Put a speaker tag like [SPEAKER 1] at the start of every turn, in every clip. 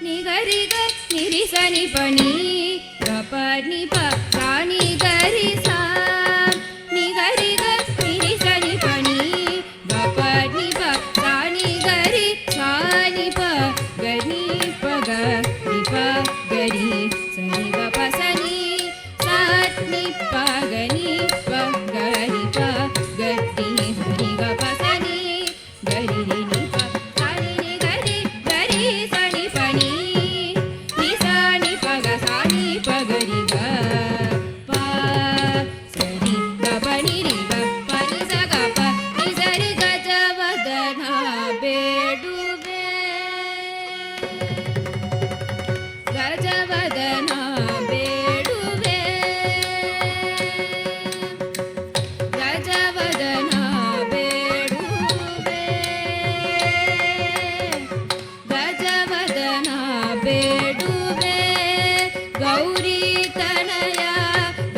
[SPEAKER 1] ನಿಗರಿ ಗ ನಿರಿ ಸನಿ ಪನಿ ಗಪ ನಿ ಪ ಸಾನಿ ಗರಿ ಸಾ ನಿಗರಿ ಗ ನಿರಿ ಸನಿ ಪನಿ ಗಪ ನಿ ಪ ಸಾನಿ ಗರಿ ಸಾನಿ ಪ ಗರಿ ಪ ಗ ನಿ ಪ ಗರಿ ಸನಿ ಗ ಪ ಸನಿ ಸಾ ನಿ ಪ ಗನಿ ಪ ಗರಿ ಪ ಗರಿ ಸನಿ ಗ ಪ ಸನಿ ಗರಿ ರಿ ನಿ ಪ ಸಾನಿ ನಿ ಗರಿ ಗರಿ ಸನಿ ಪನಿ ನಿ ಸಾನಿ ಪ ಗ ಸಾನಿ ಪ ಗರಿ ಗ ಪ ಸರಿ ಗ ಪ ನಿ ರಿ ಗ ಪ ನಿ ಸ ಗ ಪ ನಿ ಸರಿ ಗ ಜ ವದನ ಬೇಡುವೆ ಗಜವದನ ಬೇಡುವೆ ಗಜವದನ ಬೇಡುವೆ ಗಜವದನ ಬೇಡುವೆ ಗೌರಿ ತನಯ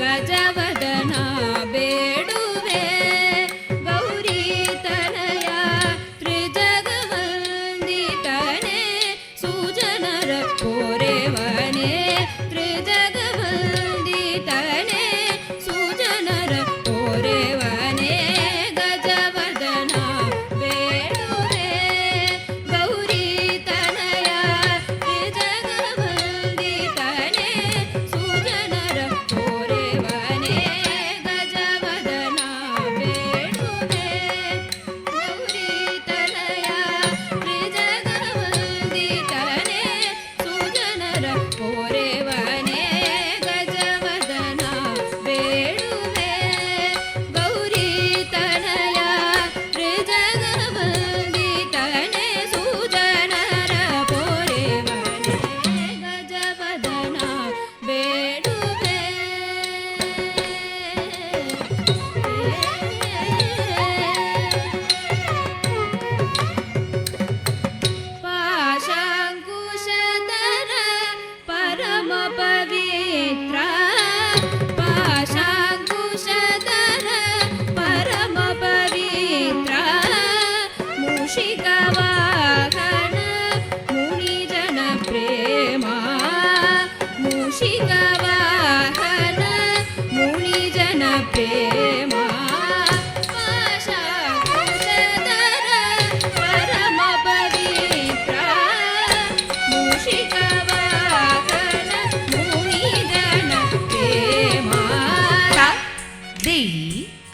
[SPEAKER 1] ಗಜವದನ ಬೇಡುವೆ ಗೌರಿ ತನಯ ತ್ರಿಜಗವಂದಿತನೆ ಸುಜನರ ಪೋರೆವನೆ ತ್ರಿಜಗವಂದಿತನೆ ಸುಜನರ ಪೋರೆವನೆ ಗಜವದನ ಬೇಡುವೆ ಗೌರಿ ತನಯ ತ್ರಿಜಗವಂದಿತನೆ ಸುಜನರ ಪೋರೆವನೆ ಗಜವದನ ಬೇಡುವೆ ಗೌರಿ ತನಯ ತ್ರಿಜಗವಂದಿತನೆ ಸುಜನರ ಪೋರೆವನೆ ಗಜವದನ ಬೇಡುವೆ ಗೌರಿ ತನಯ ತ್ರಿಜಗವಂದಿತನೆ ಸುಜನರ ಪೋರೆವನೆ ಗಜವದನ ಬೇಡುವೆ ಪಾಶಾಂಕುಶಧರ ಪರಮ ಪವಿತ್ರ ಪಾಶಾಂಕುಶಧರ ಪರಮ ಪವಿತ್ರ ಮೂಷಿಕ ವಾಹನ ಮುನಿಜನ ಪ್ರೇಮ ಮೂಷಿಕ ವಾಹನ ಮುನಿಜನ ಪ್ರೇಮ ಪಾಶಾಂಕುಶಧರ ಪರಮ ಪವಿತ್ರ ಮೂಷಿಕ ವಾಹನ ಮುನಿಜನ ಪ್ರೇಮ
[SPEAKER 2] ದೇ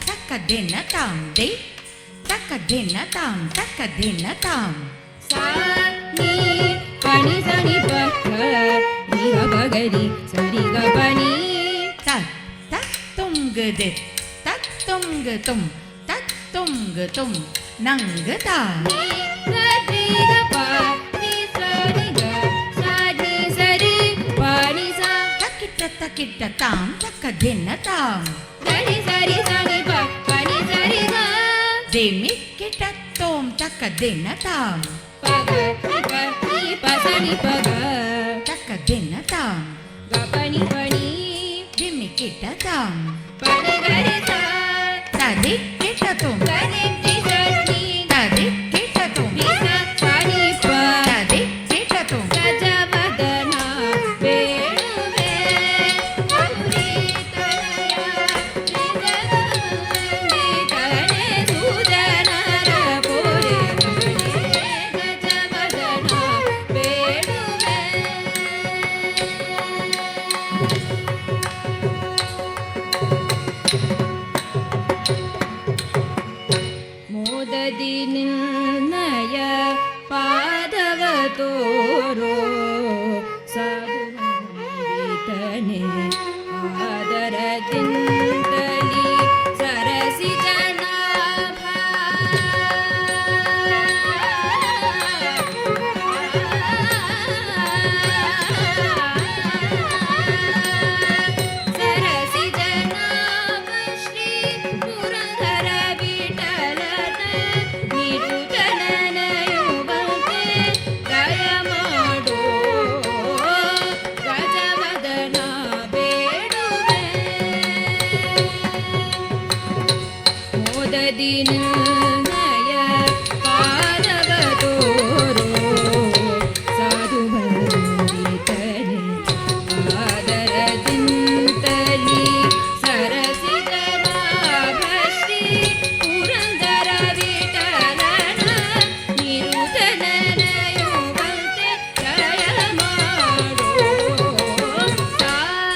[SPEAKER 2] ತಕ್ಕ ದಿನ ತಾಂ ದೇ ತಕ್ಕ ದಿನ ತಾಂ ತಕ್ಕ ದಿನ ತಾಂ
[SPEAKER 1] ಸಾ ನೀ ಪನಿ ಸನಿ ಪ ಗ ನಿ ಗ ಪ ಗ ರಿ ಸರಿ ಗ ಪ ನೀ
[SPEAKER 2] ತತ್ ತತ್ ತುಂಗ ದೆ ತತ್ ತುಂಗ ತುಂ ತತ್ ತುಂಗ ತುಂ ನಂಗ ತಾ
[SPEAKER 1] ನೀ ಗ ರಿ ಗ ಪ ನೀ ಸರಿ ಗ ಸಾ ನೀ ಸರಿ ಪ ನೀ ಸಾ
[SPEAKER 2] ತಕ್ಕಿಟ್ಟ ತಾಂ ತಕ್ಕ ದಿನ ತಾಂ
[SPEAKER 1] ಸರಿ ಸರಿ ಸನಿ ಪ ಪ ನೀ ಸರಿ ಗ
[SPEAKER 2] ದೇ ಮಿಕ್ಕಿಟ ತೋಂ ತಕ್ಕ ದಿನ ತಾಂ
[SPEAKER 1] ಪ ಗ ನಿ ಪ ನೀ ಪ ಸನಿ ಪ ಗ
[SPEAKER 2] ತಕ್ಕ ದಿನ ತಾಂ
[SPEAKER 1] ಗ ಪ ನೀ ಪ ನೀ
[SPEAKER 2] ದೇ ಮಿಕ್ಕಿಟ ತಾಂ
[SPEAKER 1] ಪ ನಿ ಗ ರಿ ಸಾ
[SPEAKER 2] ತದಿ ಕಿಟ ತುಂ
[SPEAKER 1] ಗ ನಿ ಟಿ ಸ ನೀ
[SPEAKER 2] ತದಿ ಕಿಟ ತುಂ
[SPEAKER 1] ನಿ ಸಾ ಪ ನೀ ಪ
[SPEAKER 2] ತದಿ ಕಿಟ ತುಂ
[SPEAKER 1] ಗಜವದನ ಬೇಡುವೆ ಗೌರಿ ತನಯ ತ್ರಿಜಗವಂದಿತನೆ ಸುಜನರ ಪೋರೆವನೆ ಗಜವದನ ಬೇಡುವೆ ಮೋದದಿ ನಿನ್ನಯ ಪಾದವ ತೋರೋ